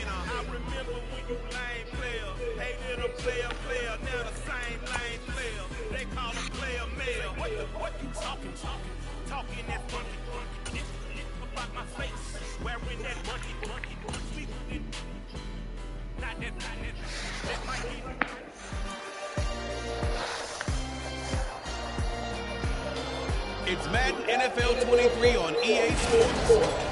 I remember when you lame player, hated a player, now the same lame player. They call him player mail. What you talking? Talking that funky. About my face, wearing that monkey. Not that might be. It's Madden NFL 23 on EA Sports.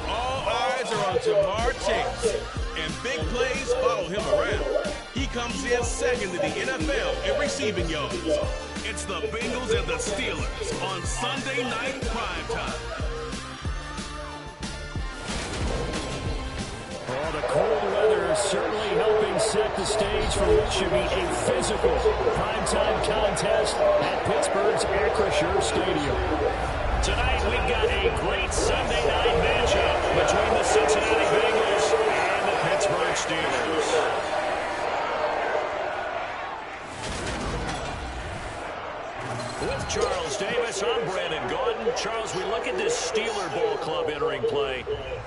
All eyes are on Jamar Chase, and big plays follow him around. He comes in second to the NFL in receiving yards. It's the Bengals and the Steelers on Sunday night primetime. Well, the cold weather is certainly helping set the stage for what should be a physical primetime contest at Pittsburgh's Acrisure Stadium. Tonight, we've got a great Sunday night matchup between the Cincinnati Bengals and the Pittsburgh Steelers. With Charles Davis, I'm Brandon Gordon. Charles, we look at this Steeler Ball Club entering play.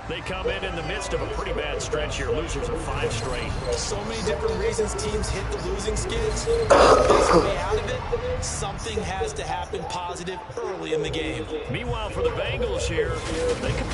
They come in the midst of a pretty bad stretch here. Losers of 5 straight. So many different reasons teams hit the losing skids. Best way out of it, something has to happen positive early in the game. Meanwhile, for the Bengals here, they can...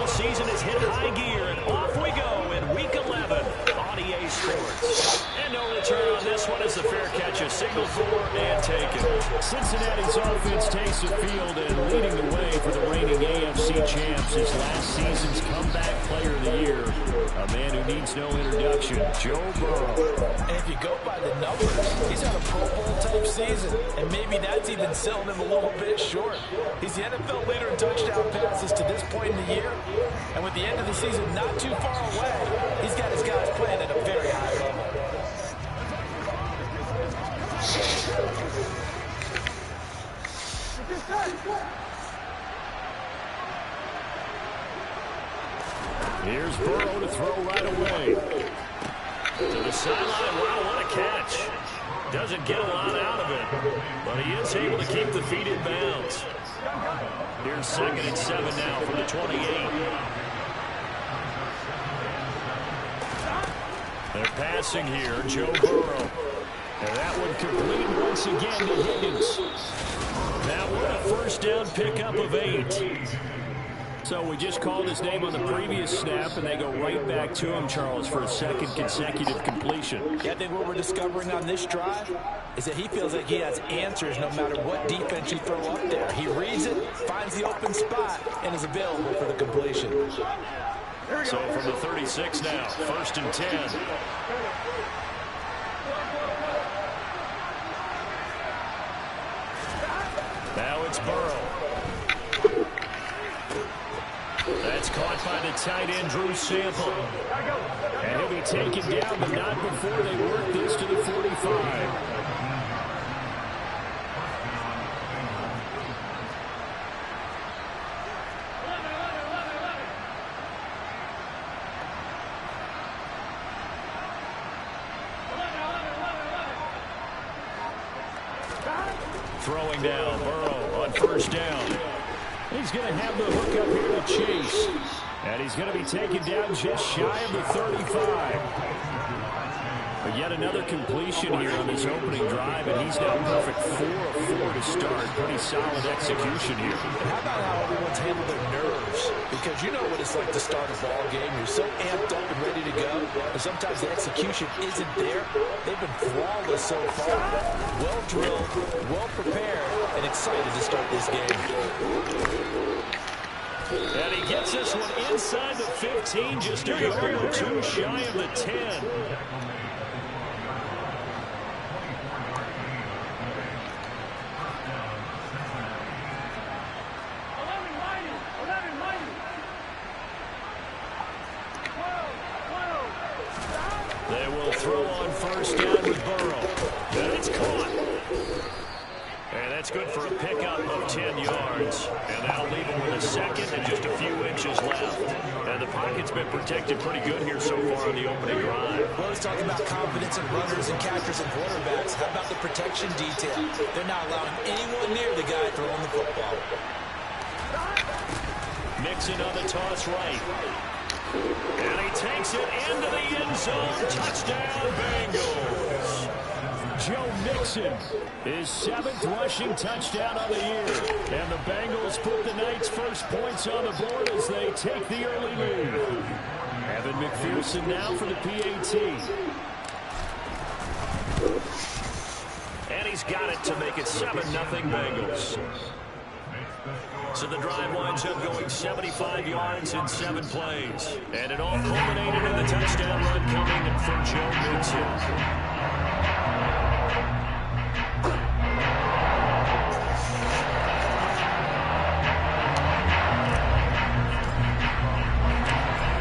season has hit high gear, and off we go in Week 11 on EA Sports. And no return on this one as the fair catch is signaled for and taken. Cincinnati's offense takes the field and leading the way for the reigning AFC champs is last season's comeback player of the year, a man who needs no introduction, Joe Burrow. And if you go by the numbers, he's had a Pro Bowl type season, and maybe that's even selling him a little bit short. He's the NFL leader in touchdown passes to this point in the year. And with the end of the season not too far away, he's got his guys playing at a very high level. Here's Burrow to throw right away. To the sideline. Wow, what a catch. Doesn't get a lot out of it, but he is able to keep the feet in bounds. Here's 2nd and 7 now from the 28. They're passing here, Joe Burrow. And that one complete once again to Higgins. That one a first down pickup of 8. So we just called his name on the previous snap, and they go right back to him, Charles, for a second consecutive completion. Yeah, I think what we're discovering on this drive is that he feels like he has answers no matter what defense you throw up there. He reads it, finds the open spot, and is available for the completion. So from the 36 now, 1st and 10. Now it's Burrow. That's caught by the tight end, Drew Sample. And he'll be taken down, but not before they work this to the 45. Throwing down, Burrow on 1st down. He's going to have the hook up here to Chase. And he's going to be taken down just shy of the 35. But yet another completion here on his opening drive, and he's now perfect 4 of 4 to start. Pretty solid execution here. And how about how everyone's handled their nerves? Because you know what it's like to start a ball game. You're so amped up and ready to go, and sometimes the execution isn't there. They've been flawless so far. Well drilled, well prepared, and excited to start this game. And he gets this one inside the 15, just a yard or 2 shy of the 10. They will throw on 1st down with Burrow. And it's caught. And that's good for a pickup of 10 yards. And And that'll leave him with a second and just a few inches left. And the pocket's been protected pretty good here so far on the opening drive. Well, he's talking about confidence in runners and catchers and quarterbacks. How about the protection detail? They're not allowing anyone near the guy throwing the football. Mixon on the toss right. And he takes it into the end zone. Touchdown, Bengals. Joe Mixon, his 7th rushing touchdown of the year. And the Bengals put the night's first points on the board as they take the early lead. Evan McPherson now for the PAT. And he's got it to make it 7-0 Bengals. So the drive winds up going 75 yards in 7 plays. And it all culminated in the touchdown run coming from Joe Mixon.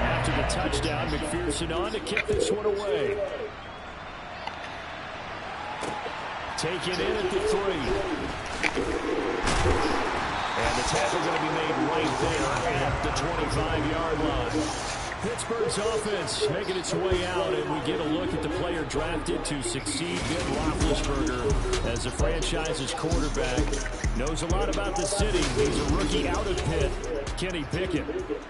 After the touchdown, McPherson on to kick this one away. Taken in at the 3. And the tackle going to be made right there at the 25-yard line. Pittsburgh's offense making its way out, and we get a look at the player drafted to succeed Ben Roethlisberger as the franchise's quarterback. Knows a lot about the city. He's a rookie out of Pitt, Kenny Pickett.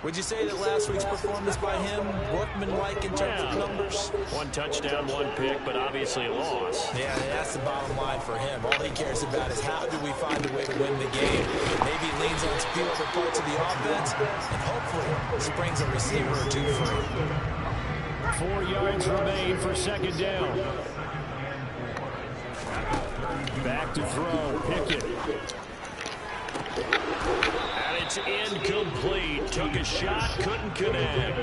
Would you say that last week's performance by him, workmanlike in terms of numbers? 1 touchdown, 1 pick, but obviously a loss. Yeah, that's the bottom line for him. All he cares about is how do we find a way to win the game. Maybe he leans on speed over parts of the offense, and hopefully springs a receiver or two free. 4 yards remain for 2nd down. Back to throw, Pickett. And it's incomplete. Took a shot, couldn't connect.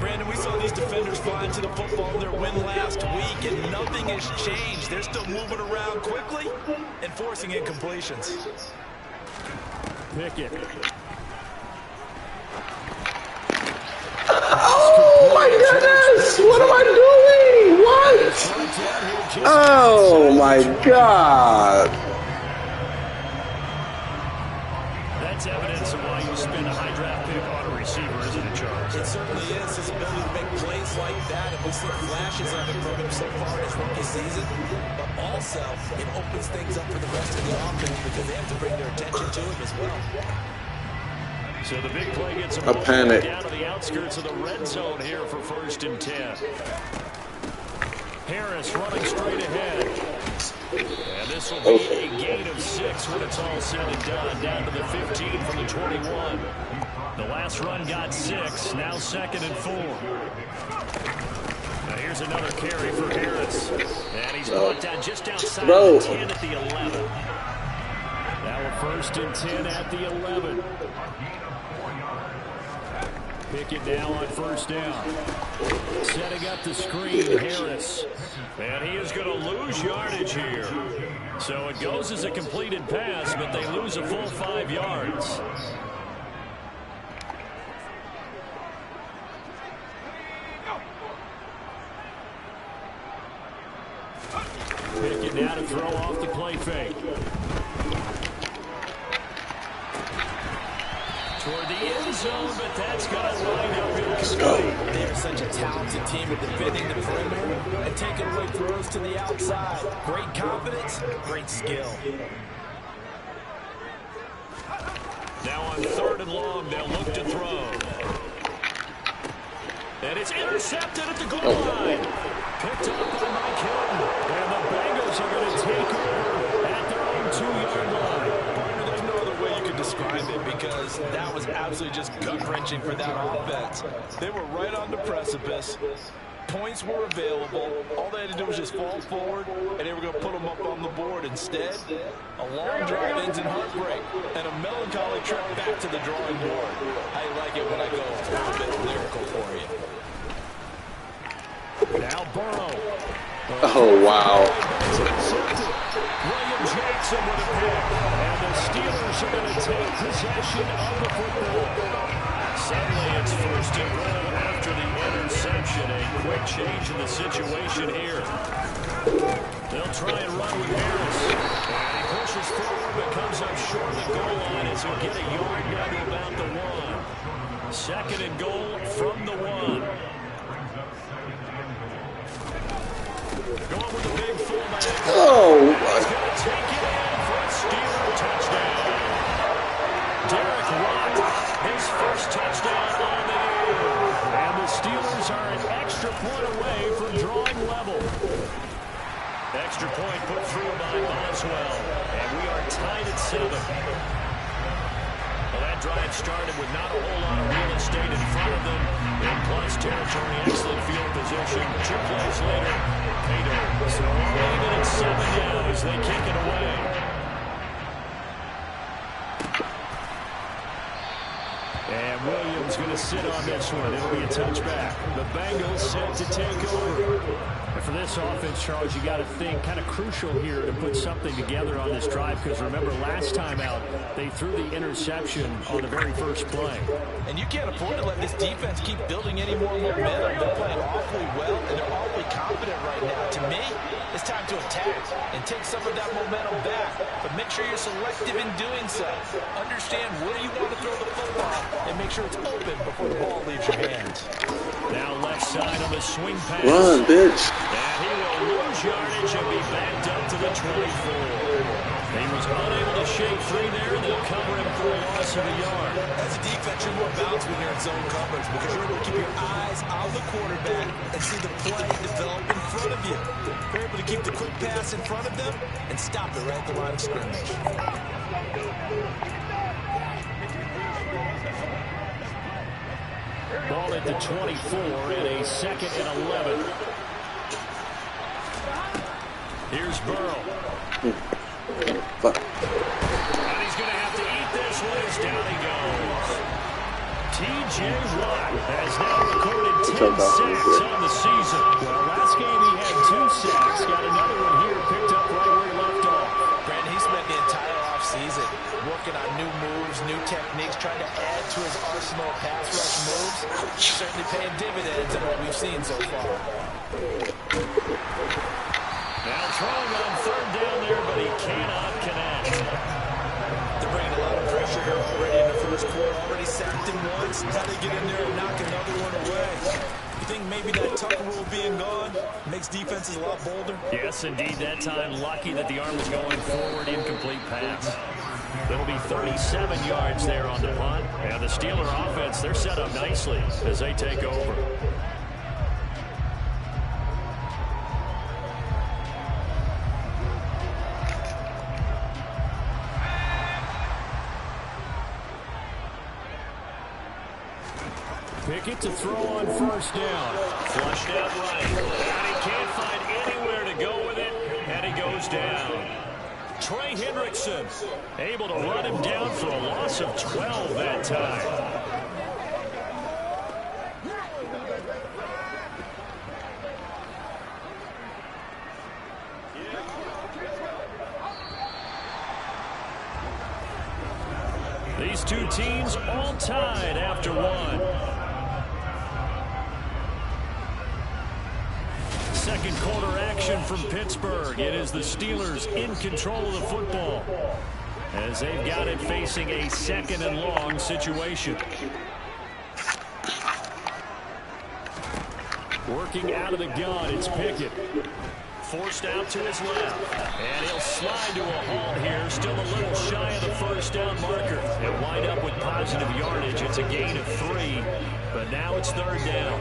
Brandon, we saw these defenders fly into the football in their win last week, and nothing has changed. They're still moving around quickly and forcing incompletions. Pickett. Oh my goodness! What am I doing? What? Oh my God! That's evidence of why you spend a high draft pick on a receiver, isn't it, Charles? It certainly is. His ability to make plays like that, and we see flashes of it from him so far in his rookie season. But also, it opens things up for the rest of the offense because they have to bring their attention to him as well. So the big play gets a panic down to the outskirts of the red zone here for 1st and 10. Harris running straight ahead. And this will be a gain of 6 when it's all said and done. Down to the 15 from the 21. The last run got 6. Now 2nd and 4. Now here's another carry for Harris. And he's brought down just outside the 10 at the 11. Now a 1st and 10 at the 11. Pickett now on 1st down. Setting up the screen, Harris. And he is going to lose yardage here. So it goes as a completed pass, but they lose a full 5 yards. Pickett now to throw off the play fake. Toward the end zone, but that's going to line up incomplete. They are such a talented team at defending the perimeter and taking away throws to the outside. Great confidence, great skill. Now on 3rd and long, they'll look to throw. And it's intercepted at the goal line. Picked up by Mike Hilton. And the Bengals are going to take over at their own 2-yard line. There's no other way you could describe it because that was absolutely just gut-wrenching for that offense. They were right on the precipice. Points were available. All they had to do was just fall forward, and they were going to put them up on the board. Instead, a long drive ends in heartbreak and a melancholy trip back to the drawing board. How you like it when I go a little bit lyrical for you? Now Burrow. Oh, wow. William Jackson with a pick. And the Steelers are going to take possession of the football. Suddenly it's 1st and goal after the interception. A quick change in the situation here. They'll try and run with Harris. And he pushes forward but comes up short of the goal line. It's Bengals will get a yard down to about the 1. Second and goal from the 1. Going with a big fullback. Oh, He's going to take it in for a Steeler touchdown. Derek Watt, his first touchdown on the year. And the Steelers are an extra point away from drawing level. Extra point put through by Boswell. And we are tied at 7. Well, that drive started with not a whole lot of real estate in front of them. In plus territory, excellent field position. 2 plays later, pay dirt. So even at 7 now as they kick it away. And Williams going to sit on this one. It'll be a touchback. The Bengals set to take over. And for this offense, Charles, you got to think kind of crucial here to put something together on this drive, because remember last time out they threw the interception on the very first play. And you can't afford to let this defense keep building any more momentum. They're playing awfully well, and they're awfully confident right now. To me, it's time to attack and take some of that momentum back. But make sure you're selective in doing so. Understand where you want to throw the football and make sure it's open before the ball leaves your hands. Now left side on the swing pass. run, bitch. And he will lose yardage and be backed up to the 24. He was unable to shake free there, and they'll cover him for a loss of a yard. As a defense, you're more balanced when you're in zone coverage because you're able to keep your eyes on the quarterback and see the play develop in front of you. You're able to keep the quick pass in front of them and stop it right at the line of scrimmage. Ball at the 24 and a 2nd and 11. Here's Burrow. Fuck. And he's going to have to eat this one as down he goes. T.J. Watt has now recorded 10 sacks on the season. Well, last game he had 2 sacks. Got another one here picked up right where he left off. Brandon, he spent the entire offseason working on new moves, new techniques, trying to add to his arsenal of pass rush moves. Certainly paying dividends in what we've seen so far. Now throwing on 3rd down there, but he cannot connect. They're bringing a lot of pressure here already in the first quarter. Already sacked him once. Now they get in there and knock another one away. You think maybe that Tucker rule being gone makes defenses a lot bolder? Yes, indeed. That time, lucky that the arm was going forward. Incomplete pass. That'll be 37 yards there on the punt. And the Steeler offense, they're set up nicely as they take over. Pickett to throw on 1st down. Flushed out right. And he can't find anywhere to go with it. And he goes down. Trey Hendrickson able to run him down for a loss of 12 that time. These two teams all tied after 1. Second quarter action from Pittsburgh. It is the Steelers in control of the football as they've got it facing a 2nd and long situation. Working out of the gun, it's Pickett. Forced out to his left. And he'll slide to a halt here. Still a little shy of the 1st down marker. And wind up with positive yardage. It's a gain of 3. But now it's 3rd down.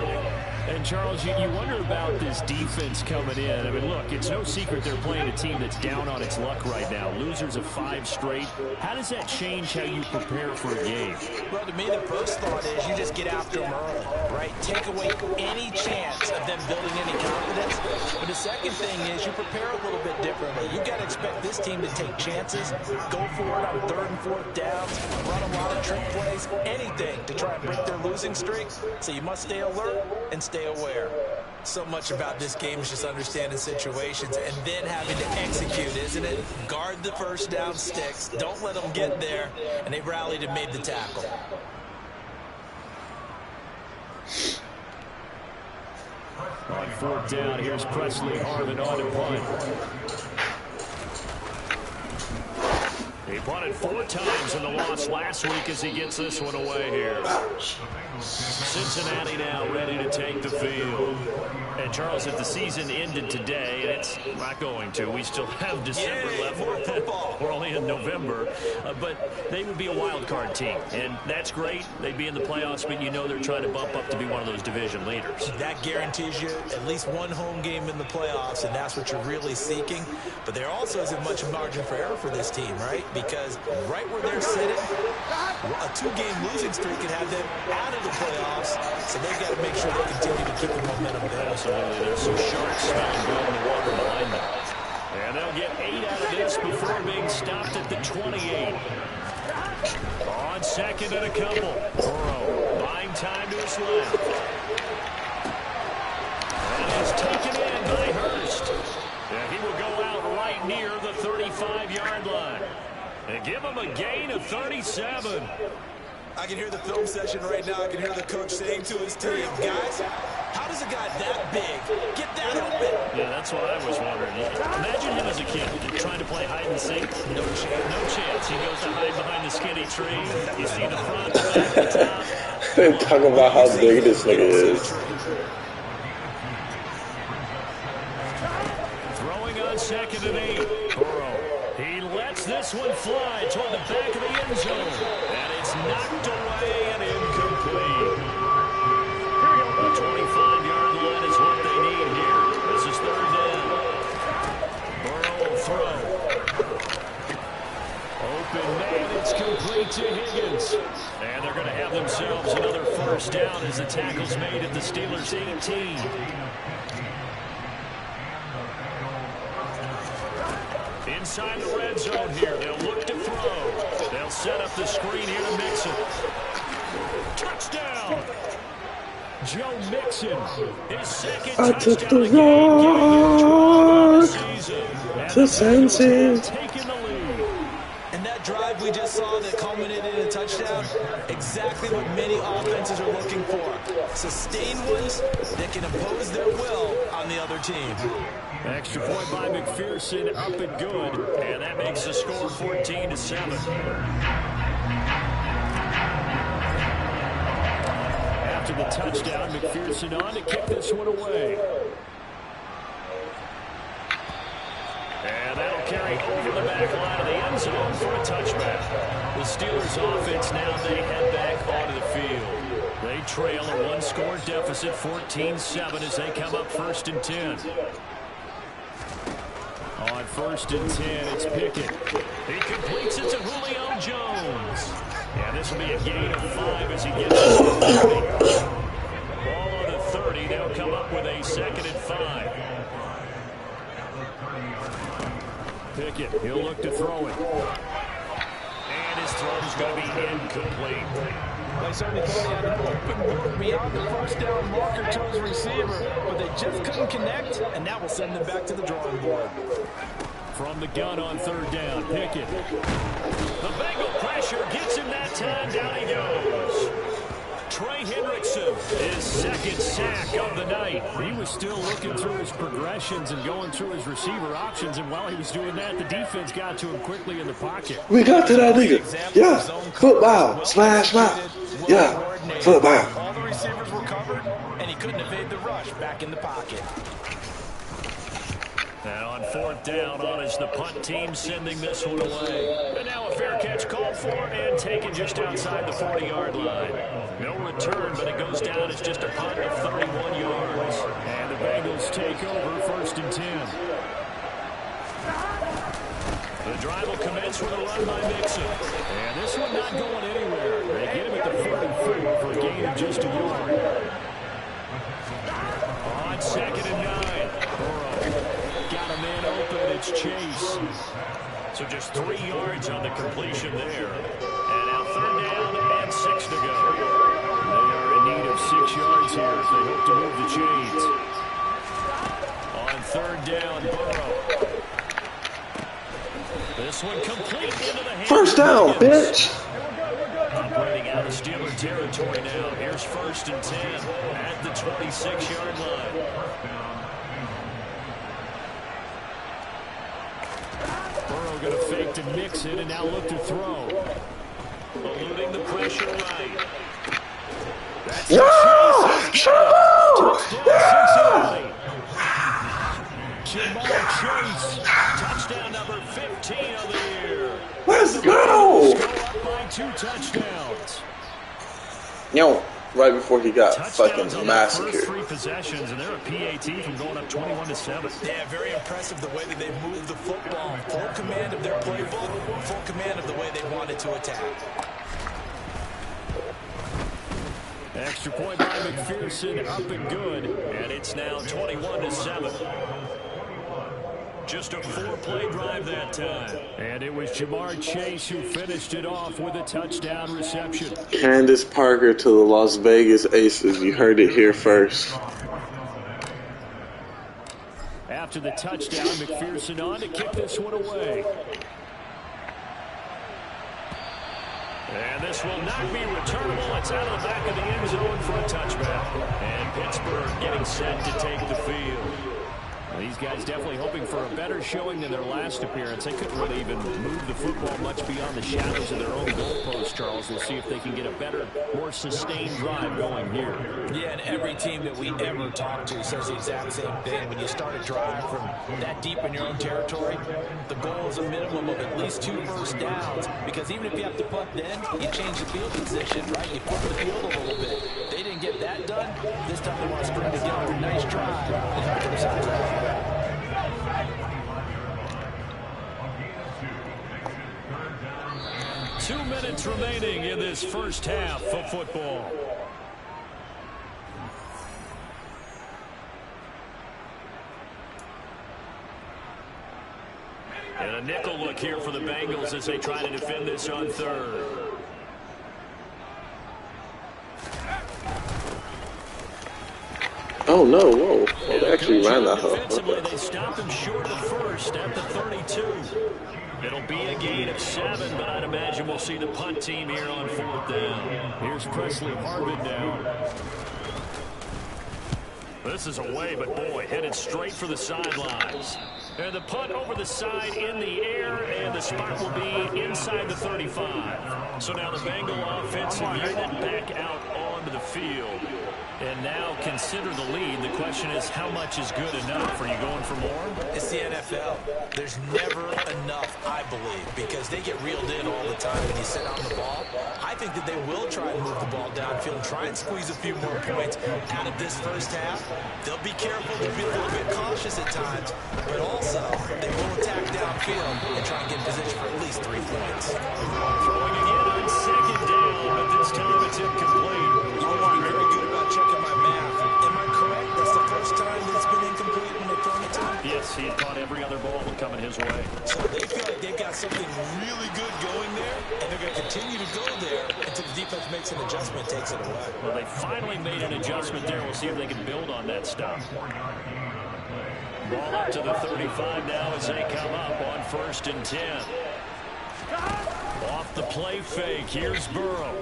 And, Charles, you wonder about this defense coming in. I mean, look, it's no secret they're playing a team that's down on its luck right now. Losers of 5 straight. How does that change how you prepare for a game? Well, to me, the first thought is you just get after them early, right? Take away any chance of them building any confidence. But the second thing is you prepare a little bit differently. You've got to expect this team to take chances, go for it on 3rd and 4th downs, run a lot of trick plays, anything to try and break their losing streak. So you must stay alert and stay aware. So much about this game is just understanding situations and then having to execute, isn't it? Guard the 1st down sticks. Don't let them get there. And they rallied and made the tackle. On 4th down, here's Presley Harvin on to punt. He punted 4 times in the loss last week as he gets this one away here. Cincinnati now ready to take the field. And Charles, if the season ended today, and it's not going to, we still have December left. We're only in November. But they would be a wild card team. And that's great. They'd be in the playoffs, but you know they're trying to bump up to be one of those division leaders. That guarantees you at least one home game in the playoffs, and that's what you're really seeking. But there also isn't much margin for error for this team, right? Because right where they're sitting, a 2-game losing streak could have them out of the playoffs, so they've got to make sure they continue to keep the momentum there. Absolutely. There's some sharks smelling good in the water behind them. And they'll get 8 out of this before being stopped at the 28. On second and a couple. Burrow buying time to his left. And it's taken in by Hurst. And he will go out right near the 35-yard line. And give him a gain of 37. I can hear the film session right now. I can hear the coach saying to his team, guys, how does a guy that big get that open? Yeah, that's what I was wondering. Imagine him as a kid trying to play hide and seek. No chance. No chance. He goes to hide behind the skinny tree. You see the front, the back, the top. Talk about how big this nigga is. Throwing on second and 8. Burrow. He lets this one fly toward the back of the end zone. And it's knocked away and incomplete. The 25-yard line is what they need here. This is 3rd down. Burrow will throw. Open man, it's complete to Higgins. And they're going to have themselves another 1st down as the tackle's made at the Steelers' 18. Inside the red zone here. They'll look to throw. They'll set up the screen here to Mixon. Touchdown! Joe Mixon, his 2nd I touchdown took the of the game, rock season. to Cincy. Taking the lead. And that drive we just saw that culminated in a touchdown, exactly what many offenses are looking for. Sustained ones that can impose their will on the other team. Extra point by McPherson, up and good. And that makes the score 14-7. After the touchdown, McPherson on to kick this one away. And that'll carry over the back line of the end zone for a touchback. The Steelers offense now, they head back onto the field. They trail a 1-score deficit, 14-7, as they come up 1st and 10. On 1st and 10, it's Pickett. He completes it to Julio Jones. And this will be a gain of 5 as he gets it to the 30. Ball on the 30. They'll come up with a 2nd and 5. Pickett, he'll look to throw it. And his throw's going to be incomplete. They certainly thought he had an open book beyond the 1st down marker to his receiver, but they just couldn't connect, and that will send them back to the drawing board. From the gun on 3rd down, Pickett. The Bengal pressure gets him that time. Down he goes. Trey Hendrickson, his 2nd sack of the night. He was still looking through his progressions and going through his receiver options, and while he was doing that, the defense got to him quickly in the pocket. We got to that nigga. Yeah, football, smash mouth. Yeah, football. All the receivers were covered, and he couldn't evade the rush back in the pocket. And on 4th down, on is the punt team sending this one away. And now a fair catch called for and taken just outside the 40-yard line. No return, but it goes down as just a punt of 31 yards. And the Bengals take over 1st and 10. The drive will commence with a run by Mixon. And this one not going anywhere. They get him at the 44 for a gain of just a yard. On 2nd and 9. Burrow. Got a man open, it's Chase. So just 3 yards on the completion there. And now 3rd down and 6 to go. They are in need of 6 yards here if they hope to move the chains. On 3rd down, Burrow. This one complete into the hands. 1st down, bitch. Operating out of Steeler territory now. Here's 1st and 10 at the 26-yard line. Burrow going to fake to mix it and now look to throw. Eluding the pressure right. That's Cincinnati. Jamar Chase, touchdown number 15 of the year. Let's go! Go up by 2 touchdowns. Yo, right before he got Touchdowns fucking on their first massacred. 3 possessions, and they're a PAT from going up 21-7. Yeah, very impressive the way that they moved the football. Full command of their playbook, full command of the way they wanted to attack. Extra point by McPherson, up and good, and it's now 21-7. Just a 4-play drive that time. And it was Jamar Chase who finished it off with a touchdown reception. Candace Parker to the Las Vegas Aces. You heard it here first. After the touchdown, McPherson on to kick this one away. And this will not be returnable. It's out of the back of the end zone for a touchback. And Pittsburgh getting set to take the field. Well, these guys definitely hoping for a better showing than their last appearance. They couldn't really even move the football much beyond the shadows of their own goalpost, Charles. We'll see if they can get a better, more sustained drive going here. Yeah, and every team that we ever talk to says the exact same thing. When you start a drive from that deep in your own territory, the goal is a minimum of at least 2 first downs. Because even if you have to punt then, you change the field position, right? You flip the field a little bit. They didn't get that done. This time they want to string together a nice drive and help themselves out. 2 minutes remaining in this first half of football. And a nickel look here for the Bengals as they try to defend this on 3rd. Oh no, whoa. Well, they actually ran that hole. Defensively, they stopped him short of the first at the 32. It'll be a gain of 7, but I'd imagine we'll see the punt team here on 4th down. Here's Presley Harvin down. This is away, but boy, headed straight for the sidelines. And the punt over the side in the air, and the spot will be inside the 35. So now the Bengal offensive unit back out onto the field. And now consider the lead. The question is, how much is good enough? Are you going for more? It's the NFL. There's never enough, I believe, because they get reeled in all the time when you sit on the ball. I think that they will try and move the ball downfield and try and squeeze a few more points out of this first half. They'll be careful. They'll be a little bit cautious at times, but also they will attack downfield and try and get in position for at least 3 points. Throwing again on 2nd down, but this time it's incomplete. I'm very good about checking my math. Am I correct? That's the first time that it's been incomplete when they've thrown it to him? Yes, he had caught every other ball coming his way. So they feel like they've got something really good going there, and they're going to continue to go there until the defense makes an adjustment, takes it away. Well, they finally made an adjustment there. We'll see if they can build on that stop. Ball up to the 35 now as they come up on 1st and 10. Off the play fake, here's Burrow.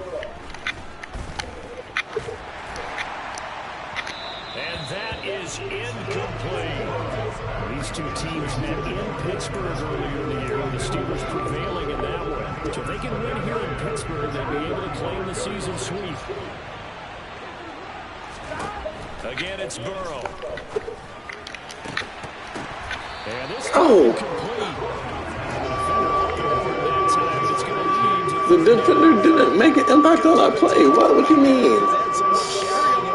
And that is incomplete. These two teams met in Pittsburgh earlier in the year, with the Steelers prevailing in that one. So if they can win here in Pittsburgh, they'll be able to claim the season sweep. Again, it's Burrow. And this time complete. The defender didn't make an impact on that play. What do you mean?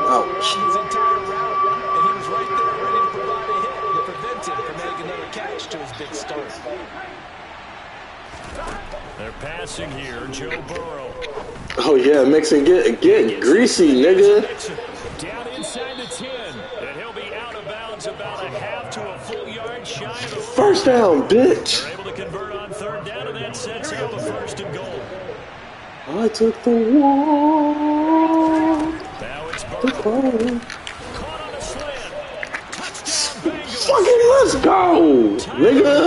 Ouch. His entire route, and he was right there ready to provide a hit to prevent him from making another catch to his big start. They're passing here, Joe Burrow. Oh yeah, Mixon, get greasy, nigga. Down inside the 10, and he'll be out of bounds about a half to a full yard shy of the First down, bitch. They're able to convert on 3rd down, and that sets up a 1st and goal. I took the walk. Now it's The Burrow. phone. Caught on a slant. Touchdown Bengals. Fucking let's go, nigga.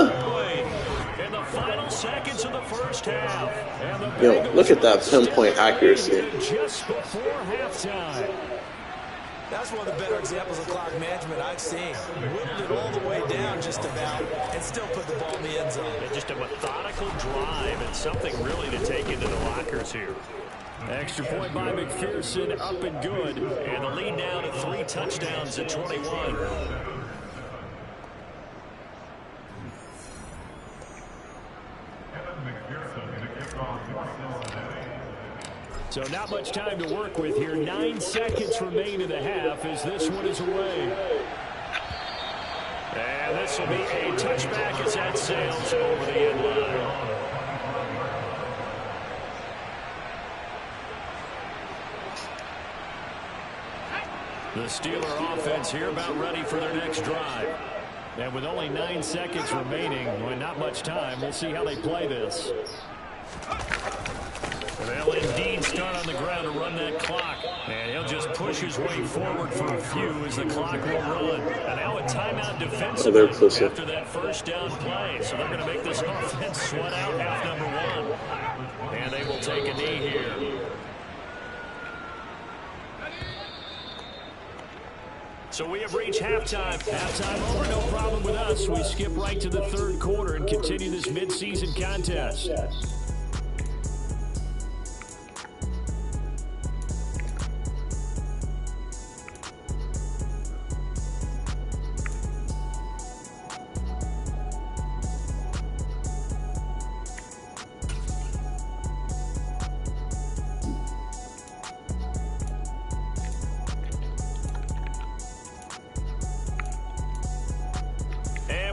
In the final seconds of the first half. And the Yo, Bengals look at that pinpoint accuracy. just before halftime. That's one of the better examples of clock management I've seen. Whittled it all the way down just about and still put the ball in the end zone. Yeah, just a methodical drive and something really to take into the lockers here. Extra point by McPherson, up and good. And the lead now to 3 touchdowns at 21. So not much time to work with here. 9 seconds remain in the half as this one is away. And this will be a touchback as that sails over the end line. The Steeler offense here about ready for their next drive. And with only 9 seconds remaining, well, not much time, we'll see how they play this. They'll indeed start on the ground to run that clock. And he'll just push his way forward for a few as the clock will run. And now a timeout defensively after that first down play. So they're going to make this offense sweat out half number 1. And they will take a knee here. So we have reached halftime. Halftime over, no problem with us. We skip right to the third quarter and continue this midseason contest.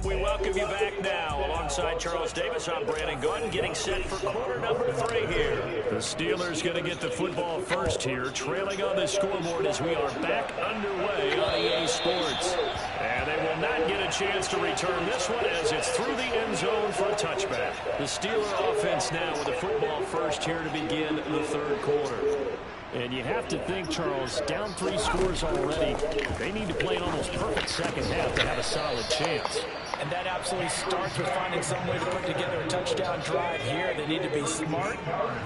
We welcome you back now. Alongside Charles Davis, I'm Brandon Gordon, getting set for quarter number 3 here. The Steelers going to get the football first here, trailing on the scoreboard as we are back underway on EA Sports. And they will not get a chance to return this one as it's through the end zone for a touchback. The Steeler offense now with the football first here to begin the third quarter. And you have to think, Charles, down 3 scores already. They need to play an almost perfect second half to have a solid chance. And that absolutely starts with finding some way to put together a touchdown drive here. They need to be smart,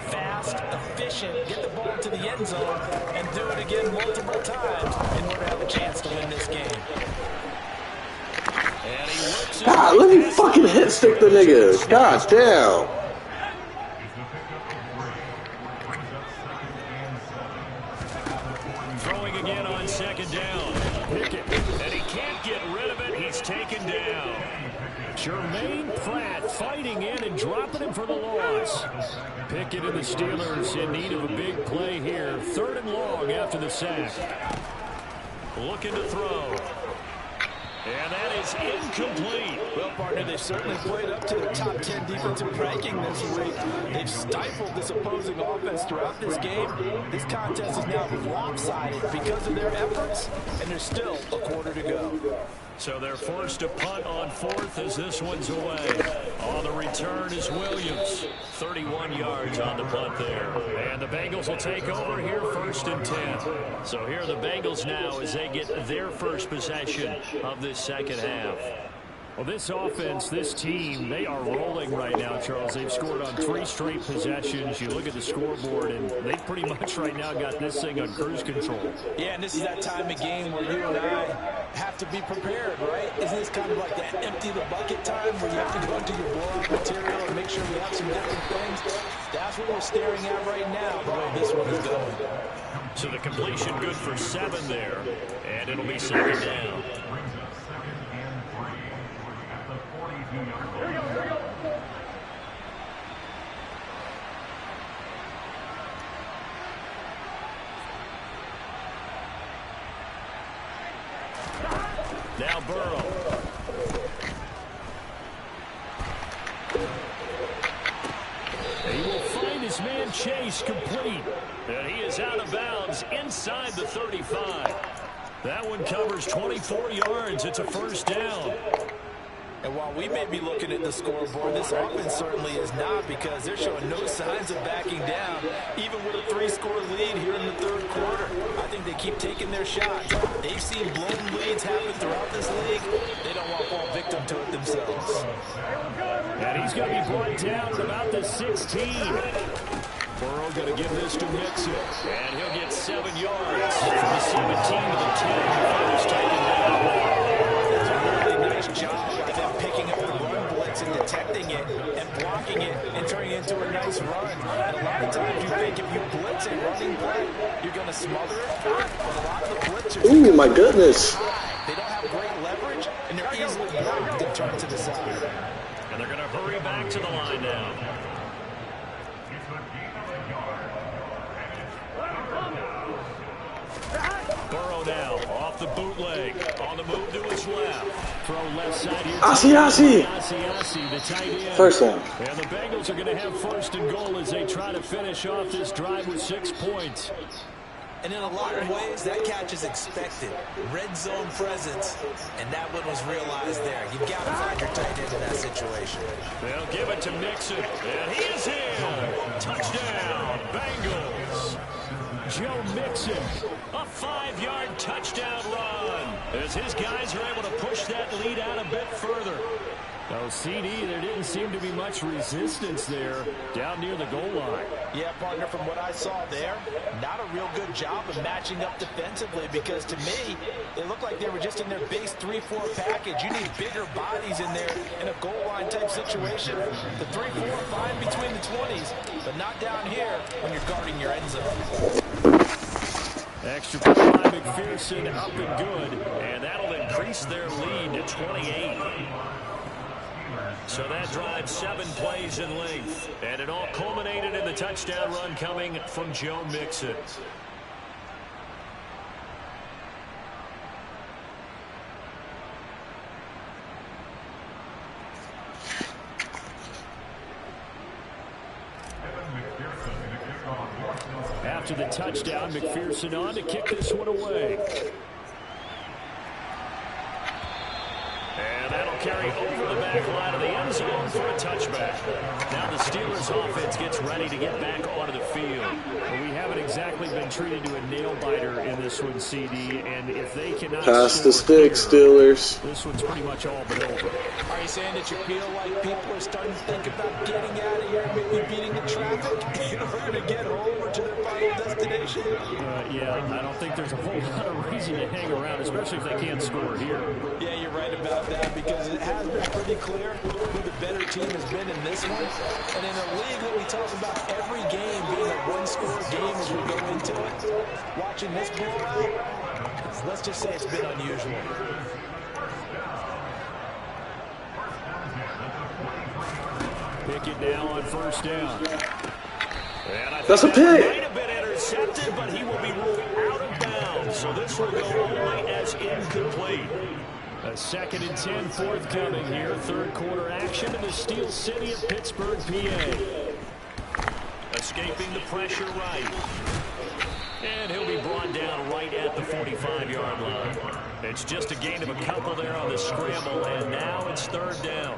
fast, efficient, get the ball to the end zone, and do it again multiple times in order to have a chance to win this game. And he works God, let me fucking hit stick the nigga. God damn. Throwing again on second down. Pickett, and he can't get rid of it. He's taken down. Jermaine Pratt fighting in and dropping him for the loss. Pickett and the Steelers in need of a big play here. 3rd and long after the sack. Looking to throw. And that is incomplete. Well, partner, they've certainly played up to the top 10 defensive ranking this week. They've stifled this opposing offense throughout this game. This contest is now lopsided because of their efforts, and there's still a quarter to go. So they're forced to punt on 4th as this one's away. On the return is Williams. 31 yards on the punt there. And the Bengals will take over here 1st and 10. So here are the Bengals now as they get their first possession of this second half. Well, this offense, this team, they are rolling right now, Charles. They've scored on 3 straight possessions. You look at the scoreboard, and they pretty much right now got this thing on cruise control. Yeah, and this is that time of game where you and I have to be prepared, right? Isn't this kind of like that empty the bucket time where you have to go into your blowout material and make sure we have some different things? That's what we're staring at right now, the way this one is going. So the completion good for 7 there, and it'll be 2nd down. Now Burrow. He will find his man Chase complete. And he is out of bounds inside the 35. That one covers 24 yards. It's a 1st down. And while we may be looking at the scoreboard, this offense certainly is not, because they're showing no signs of backing down, even with a 3-score lead here in the 3rd quarter. I think they keep taking their shots. They've seen blown leads happen throughout this league. They don't want to fall victim to it themselves. And he's going to be brought down at about the 16. Burrow going to give this to Mixon. And he'll get 7 yards from the 17 to the 10. First taken down. That's a really nice job of them picking up the run blitz and detecting it and blocking it and turning it into a nice run. And a lot of times you think if you blitz a running play, you're going to smother it. But a lot of the blitzers... Ooh, my goodness. They don't have great leverage, and they're easily blocked and turned to the side. And they're going to hurry back to the line now. Burrow now off the bootleg. On the move to his left. Throw left side here. Asi. The tight end. First down. And the Bengals are going to have first and goal as they try to finish off this drive with 6 points. And in a lot of ways, that catch is expected. Red zone presence, and that one was realized there. You've got to find your tight end in that situation. They'll give it to Mixon, and he is in. Touchdown, Bengals. Joe Mixon, a 5-yard touchdown run. As his guys are able to push that lead out a bit further. Oh, CD, there didn't seem to be much resistance there down near the goal line. Yeah, partner, from what I saw there, not a real good job of matching up defensively because to me, it looked like they were just in their base 3-4 package. You need bigger bodies in there in a goal line type situation. The 3-4 fine between the 20s, but not down here when you're guarding your end zone. Extra point by McPherson, up and good, and that'll increase their lead to 28. So that drive 7 plays in length. And it all culminated in the touchdown run coming from Joe Mixon. After the touchdown, McPherson on to kick this one away. And that'll carry over the back line of the end zone for a touchback. Now the Steelers offense gets ready to get back onto the field. But we haven't exactly been treated to a nail-biter in this one, CD. And if they cannot pass the stick, Steelers. This one's pretty much all but over. Are you saying that you feel like people are starting to think about getting out of here and maybe beating the traffic in order to get home or to their final destination? Yeah, I don't think there's a whole lot of reason to hang around, especially if they can't score here. Yeah, you're right about that because it has been pretty clear who the better team has been in this one. And in a league that we talk about every game being a one-score game as we go into it, watching this blowout, let's just say it's been unusual. Pickett now on first down. That's a pick. Might have been intercepted, but he will be ruled out of bounds. So this will go only as incomplete. A 2nd and 10 forthcoming here. Third quarter action in the Steel City of Pittsburgh, PA. Escaping the pressure right. And he'll be brought down right at the 45-yard line. It's just a gain of a couple there on the scramble, and now it's third down.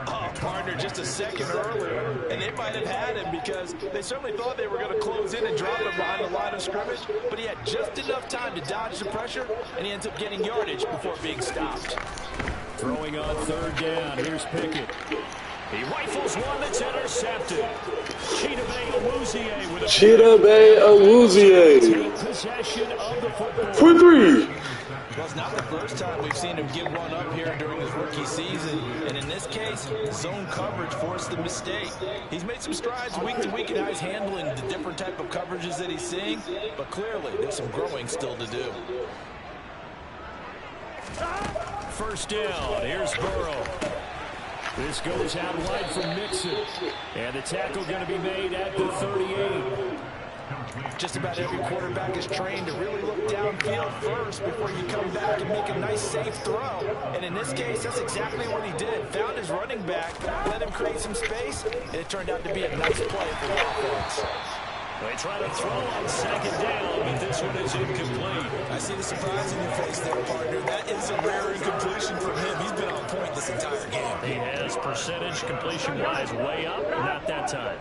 Oh, partner, just a second earlier, and they might have had him because they certainly thought they were going to close in and drop him behind the line of scrimmage, but he had just enough time to dodge the pressure, and he ends up getting yardage before being stopped. Throwing on third down, here's Pickett. He rifles one that's intercepted. Chidobe Awuzie. Possession of the football. For 3. Well, it's not the first time we've seen him give one up here during his rookie season. And in this case, zone coverage forced the mistake. He's made some strides week to week in how he's handling the different type of coverages that he's seeing. But clearly, there's some growing still to do. First down. Here's Burrow. This goes out wide from Mixon. And the tackle going to be made at the 38. Just about every quarterback is trained to really look downfield first before you come back and make a nice, safe throw. And in this case, that's exactly what he did. Found his running back, let him create some space, and it turned out to be a nice play for the offense. They try to throw on second down, but this one is incomplete. I see the surprise in your face there, partner. That is a rare incompletion from him. He's been on point this entire game. He has percentage completion-wise way up, not that time.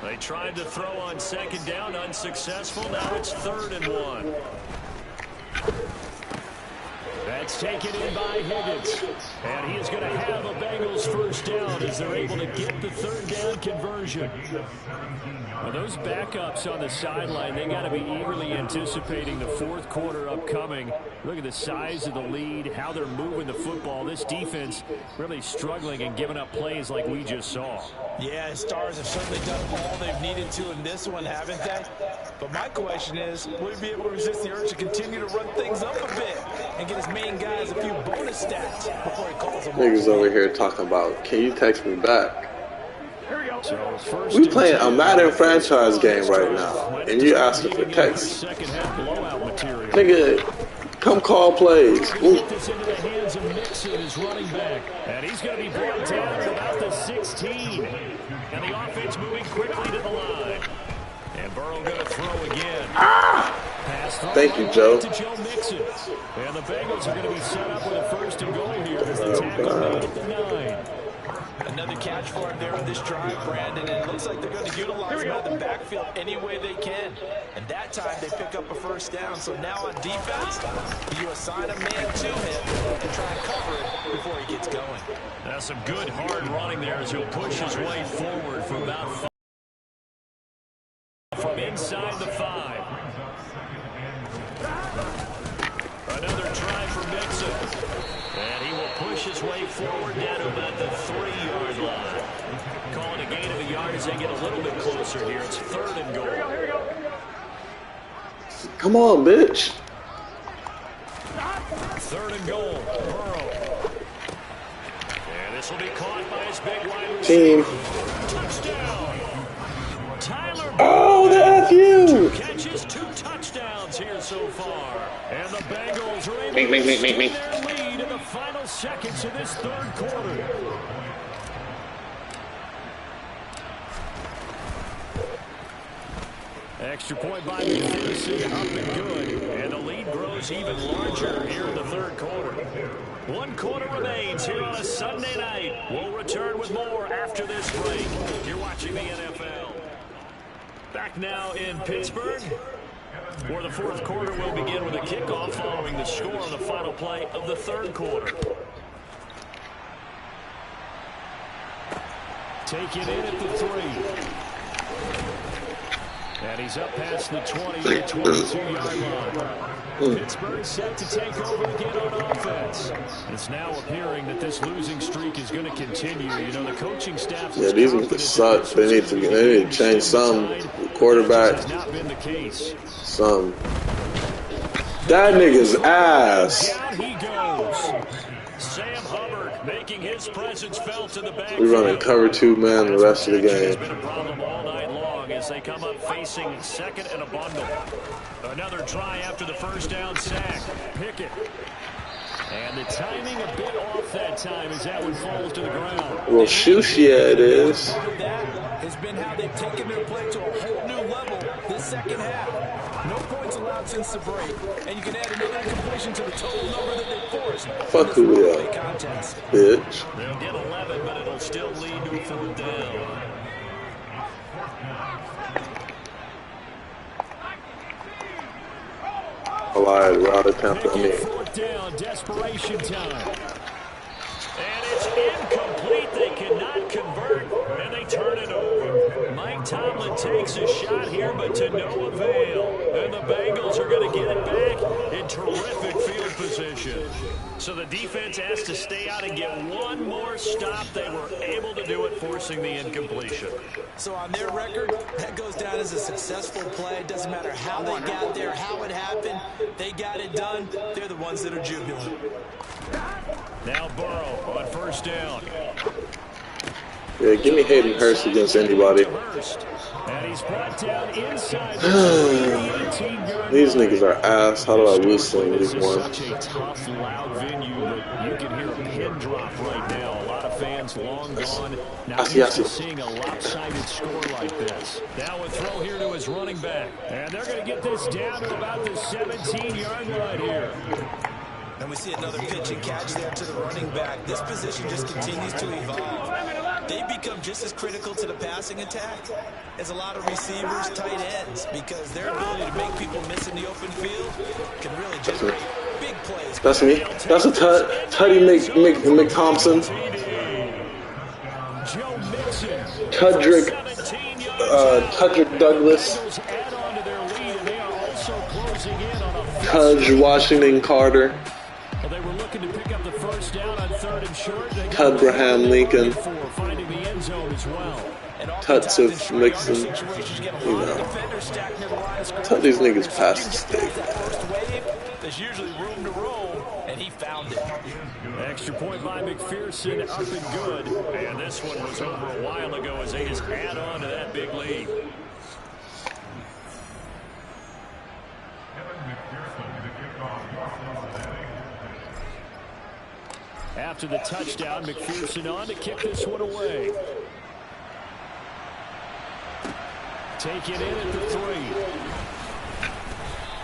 They tried to throw on second down, unsuccessful. Now it's 3rd and 1. That's taken in by Higgins. And he is going to have a Bengals first down as they're able to get the third down conversion. Well, those backups on the sideline, they got to be eagerly anticipating the fourth quarter upcoming. Look at the size of the lead, how they're moving the football. This defense really struggling and giving up plays like we just saw. Yeah, Stars have certainly done all they've needed to in this one, haven't they? But my question is, will he be able to resist the urge to continue to run things up a bit and get his main guys a few bonus stats before he calls them? Niggas over here talking about, can you text me back? So We playing a Madden franchise game right now, and you asking for text. Nigga, come call plays. Get this into the hands of Mixon, his running back. And he's going to be brought down at about the 16. And the offense moving quickly to the line. And Burrow going to throw again. Thank you, Joe. To Joe Mixon. And the Bengals are going to be set up with a first and goal here as the tackle made at the 9. Another catch for him there on this drive, Brandon, and it looks like they're going to utilize him out of the backfield any way they can. And that time they pick up a first down. So now on defense, you assign a man to him and try and cover it before he gets going. That's some good hard running there as he'll push his way forward from about 5. From inside the 5. Another try for Mixon. And he will push his way forward down to about the 3-yard line. Calling a gain of a yard as they get a little bit closer here. It's 3rd and goal. Come on, bitch. 3rd and goal. Burrow. And this will be caught by his big wide Team. receiver. Touchdown. Tyler Oh, the F you. 2 catches, 2 touchdowns here so far. And the Bengals are able to extend their lead in the final seconds of this 3rd quarter. Extra point by McPherson, up and good. And the lead grows even larger here in the 3rd quarter. 1 quarter remains here on a Sunday night. We'll return with more after this break. You're watching the NFL. Back now in Pittsburgh, where the 4th quarter will begin with a kickoff following the score on the final play of the 3rd quarter. Take it in at the 3. And he's up past the 20 to the 22-yard line. Pittsburgh set to take over again on offense. It's now appearing that this losing streak is going to continue. You know, the coaching staff. Yeah, these niggas suck. They need to change some. Quarterback. Has not been the case. Some. That nigga's ass. Down he goes. Sam Hubbard making his presence felt in the back. We running cover 2 man the rest of the game. It's been a problem all night long as they come up facing 2nd and a bundle. Another try after the first down sack. Pickett. And the timing a bit off that time as that one falls to the ground. Well, shoosh, yeah, it is. That has been how they've taken their play to a whole new level this 2nd half. No points allowed since the break, and you can add another incompletion to the total number that they forced. Fuck who we are, bitch. They'll get 11, but it'll still lead to a 4th down. I lied, we're out of tempo. I mean, 4th down, desperation time. And it's incomplete. They cannot convert, and they turn it over. Mike Tomlin takes a shot here, but to no avail. And the Bengals are going to get it back in terrific field position. So the defense has to stay out and get one more stop. They were able to do it, forcing the incompletion. So on their record, that goes down as a successful play. It doesn't matter how they got there, how it happened. They got it done. They're the ones that are jubilant. Now Burrow on first down. yeah, give me Hayden Hurst against anybody. And he's brought down inside These niggas are ass. How do I whistle these ones? Such a tough, loud venue that you can hear a pin drop right now. A lot of fans long gone. Not used to seeing a lopsided score like this. Now a throw here to his running back. And they're going to get this down to about the 17-yard line here. And we see another pitch and catch there to the running back. This position just continues to evolve. They become just as critical to the passing attack as a lot of receivers, tight ends, because their ability to make people miss in the open field can really generate big plays. That's me. That's a Tutty Mc Thompson. Joe Mixon. Tudrick Douglas. Add on to their lead, and they are also closing in on a Tudge Washington Carter. Well, they were looking to pick up the first down on 3rd and short. Tudraham Lincoln. Finding the end zone as well. Tuts of Mixon. You know. Tell these niggas pass the stick. There's usually room to roll, and he found it. Extra point by McPherson, up and good. And this one was over a while ago as they just add on to that big lead. After the touchdown, McPherson on to kick this one away. Take it in at the 3.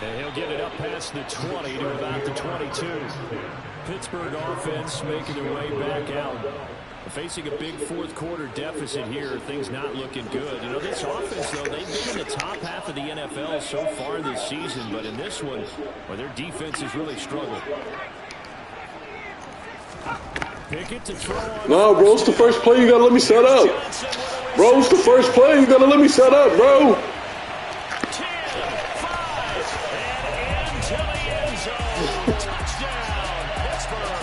And he'll get it up past the 20 to about the 22. Pittsburgh offense making their way back out. Facing a big fourth quarter deficit here. Things not looking good. You know, this offense, though, they've been in the top half of the NFL so far this season. But in this one, well, their defense has really struggled. Pickett to throw on. No, bro, it's the first play. You gotta let me set up. Bro, it's the first play. You gotta let me set up, bro. 10, 5, and into the end zone. Touchdown, Pittsburgh.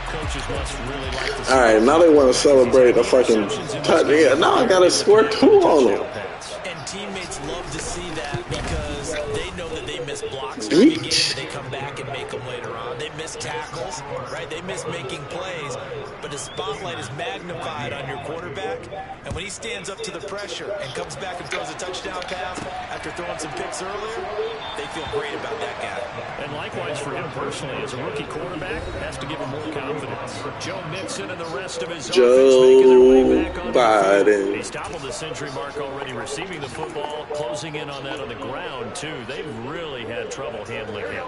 Coaches must really like to see. All right, now they want to celebrate a fucking touch. Yeah, now I gotta score 2 on them. And teammates love to see that because they know that they miss blocks during the game, but they come back and make them later on. They miss tackles, right? They miss making plays, but the spotlight is magnified on your quarterback, and when he stands up to the pressure and comes back and throws a touchdown pass after throwing some picks earlier, they feel great about that guy. And likewise for him personally, as a rookie quarterback, has to give him more confidence. Joe Mixon and the rest of his offense making their way back on Biden. He's toppled the century mark already, receiving the football, closing in on that on the ground, too. They've really had trouble handling him.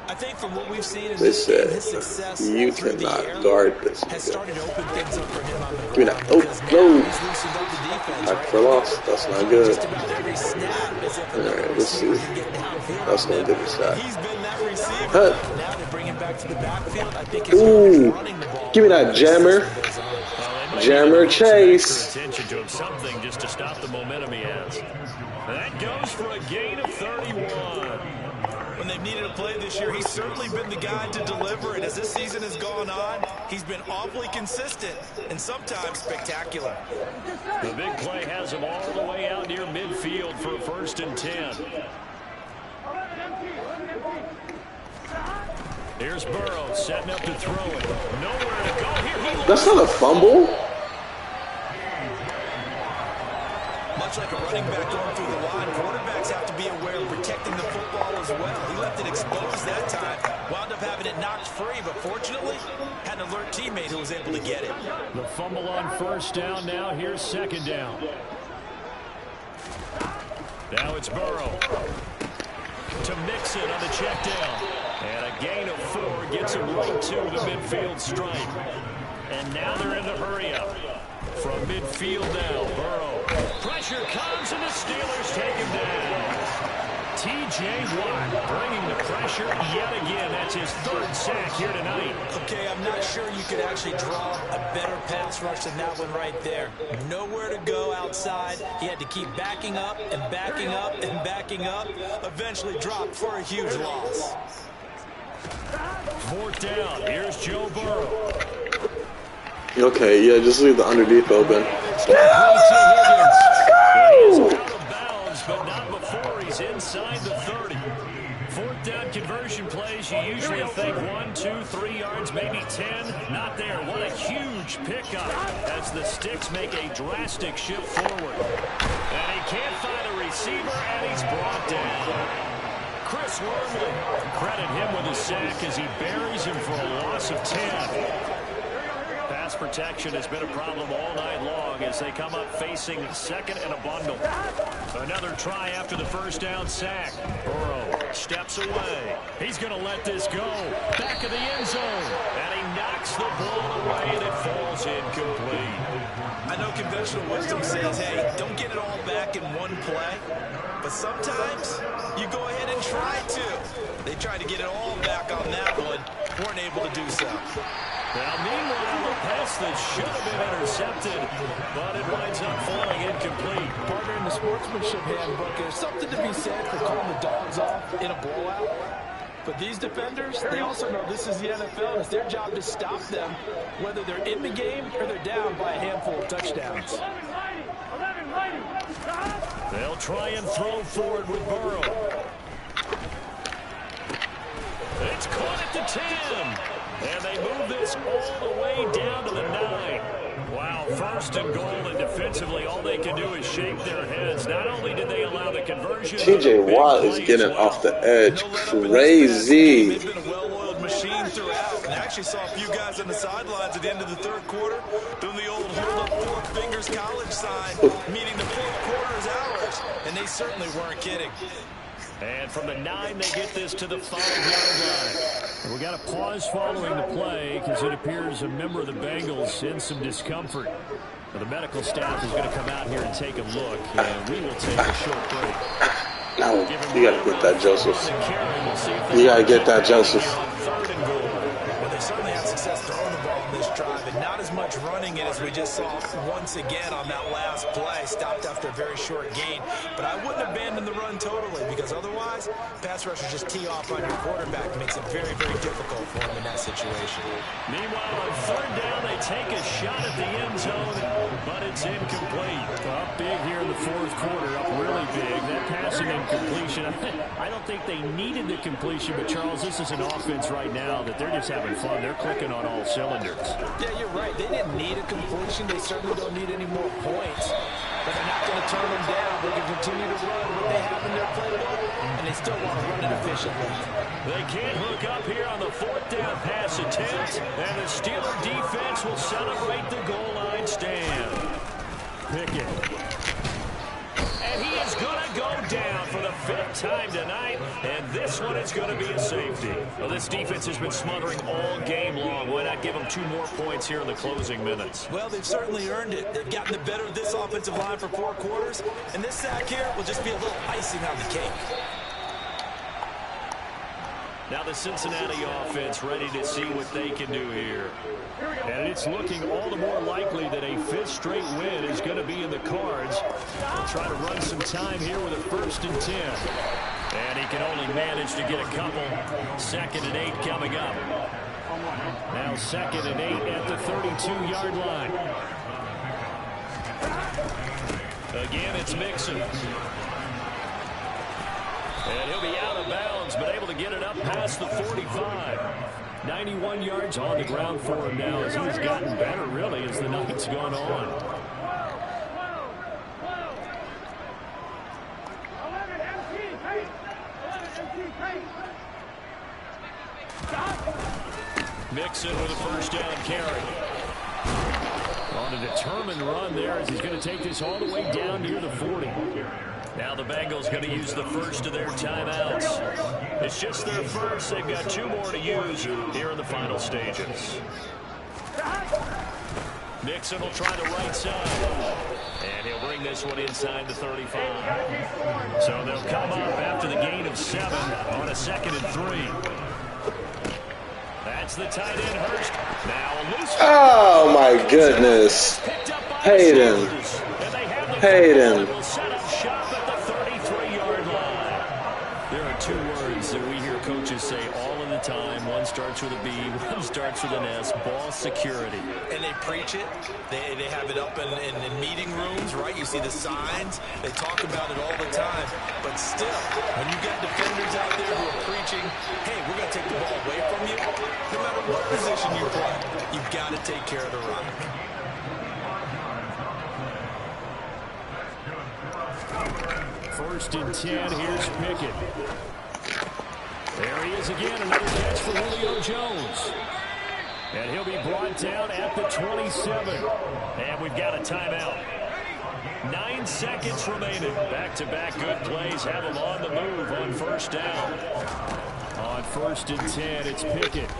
I think from what we've seen in They this game, said, his success you through the cannot air guard this. has started to open things up for him on the Give me that. ground. Oh, because no. now he's loosened up the defense, Back right? for loss. That's not good. Just about every snap is if another Alright, let's see. receiver can get downfield. That's gonna give a shot. He's been that receiver. Cut. Now to bring him back to the backfield, I think he's Ooh. running the ball. Give me that jammer. Jammer Chase. Attention to him, something just to stop the momentum he has. That goes for a gain of 31. When they've needed a play this year, he's certainly been the guy to deliver. And as this season has gone on, he's been awfully consistent and sometimes spectacular. The big play has him all the way out near midfield for a 1st and 10. Here's Burrow setting up to throw it. Nowhere to go here. That's not a fumble. Much like a running back going through the line, quarterbacks have to be aware of protecting the football as well. He left it exposed that time, wound up having it knocked free, but fortunately, had an alert teammate who was able to get it. The fumble on 1st down. Now here's 2nd down. Now it's Burrow to Mixon on the check down. And a gain of 4 gets him right to the midfield stripe. And now they're in the hurry-up. From midfield now, Burrow. Pressure comes, and the Steelers take him down. T.J. Watt bringing the pressure yet again. That's his 3rd sack here tonight. Okay, I'm not sure you could actually draw a better pass rush than that one right there. Nowhere to go outside. He had to keep backing up and backing up and backing up. Eventually dropped for a huge loss. 4th down. Here's Joe Burrow. Okay, yeah, just leave the underneath open. Let's go! He's out of bounds, but not before he's inside the 30. 4th down conversion plays, you usually think 1, 2, 3 yards, maybe 10. Not there. What a huge pickup as the Sticks make a drastic shift forward. And he can't find a receiver, and he's brought down. Chris Wormley, credit him with a sack as he buries him for a loss of 10. Pass protection has been a problem all night long as they come up facing 2nd and a bundle. Another try after the 1st down sack. Burrow steps away. He's going to let this go. Back of the end zone. And he knocks the ball away, and it falls incomplete. I know conventional wisdom says, hey, don't get it all back in one play. But sometimes you go ahead and try to. They tried to get it all back on that one. Weren't able to do so. Now, meanwhile, that should have been intercepted, but it winds up falling incomplete. Partner, in the sportsmanship handbook, there's something to be said for calling the dogs off in a blowout. But these defenders, they also know this is the NFL, and it's their job to stop them, whether they're in the game or they're down by a handful of touchdowns. They'll try and throw forward with Burrow. It's caught at the 10. And they move this all the way down to the 9. Wow, first and goal, and defensively, all they can do is shake their heads. Not only did they allow the conversion, T.J. Watt is getting off the edge crazy. They've been a well-oiled machine throughout. And I actually saw a few guys on the sidelines at the end of the third quarter doing the old hold up 4 fingers college sign, meaning the fourth quarter is ours. And they certainly weren't kidding. And from the 9, they get this to the 5-yard line. We got a pause following the play because it appears a member of the Bengals in some discomfort. But the medical staff is going to come out here and take a look, and we will take a short break. No, you got to get that, Joseph. You got to get that, Joseph. Well, they certainly had success throwing the ball in this drive, and not as much running it as we just saw once again on that last play. Stopped after a very short gain. But I wouldn't abandon the run totally, because otherwise, pass rushers just tee off on your quarterback. Makes it very, very difficult for him in that situation. Meanwhile, on third down, they take a shot at the end zone, but it's incomplete. Up big here in the fourth quarter, up really big. That passing incompletion, I don't think they needed the completion, but Charles, this is an offense right now that they're just having fun. They're clicking on all cylinders. Yeah, you're right. They didn't need a completion. They certainly don't need any more points. But they're not going to turn them down. They can continue to run what they have in their playbook, and they still want to run it efficiently. They can't hook up here on the fourth down pass attempt, and the Steeler defense will celebrate the goal line stand. Pickett. And he is going to go down for the 5th time tonight, and this one is going to be a safety. Well, this defense has been smothering all game long. Why not give them 2 more points here in the closing minutes? Well, they've certainly earned it. They've gotten the better of this offensive line for 4 quarters, and this sack here will just be a little icing on the cake. Now the Cincinnati offense ready to see what they can do here. And it's looking all the more likely that a 5th straight win is going to be in the cards. They'll try to run some time here with a 1st and 10. And he can only manage to get a couple. 2nd and 8 coming up. Now 2nd and 8 at the 32-yard line. Again, it's Mixon. And he'll be out of bounds, but able to get it up past the 45. 91 yards on the ground for him now as he's gotten better, really, as the night's gone on. Mixon with a 1st down carry. On a determined run there as he's going to take this all the way down near the 40. Now the Bengals going to use the first of their timeouts. It's just their first. They've got 2 more to use here in the final stages. Mixon will try the right side. And he'll bring this one inside the 35. So they'll come up after the gain of 7 on a 2nd and 3. That's the tight end, Hurst. Now a loose. Oh, my goodness. Hayden. Hayden. Set up shop at the 33-yard line. There are 2 words that we hear coaches say all of the time. One starts with a B, one starts with an S. Ball security. And they preach it. They have it up in meeting rooms, right? You see the signs. They talk about it all the time. But still, when you got defenders out there who are preaching, hey, we're going to take the ball away from you, no matter what position you play, you've got to take care of the run. First and 10, here's Pickett. There he is again, another catch for Julio Jones. And he'll be brought down at the 27. And we've got a timeout. 9 seconds remaining. Back-to-back good plays have him on the move on 1st down. On 1st and 10, it's Pickett.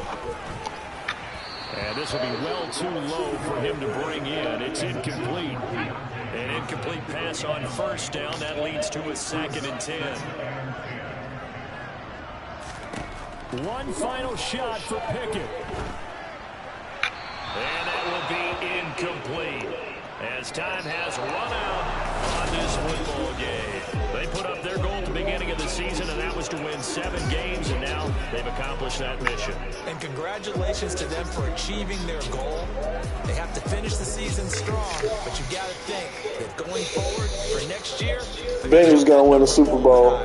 And this will be well too low for him to bring in. It's incomplete. An incomplete pass on 1st down. That leads to a 2nd and 10. One final shot for Pickett. And that will be as time has run out on this football game. They put up their goal at the beginning of the season, and that was to win 7 games, and now they've accomplished that mission. And congratulations to them for achieving their goal. They have to finish the season strong, but you got to think that going forward for next year, Bengals gonna win the Super Bowl.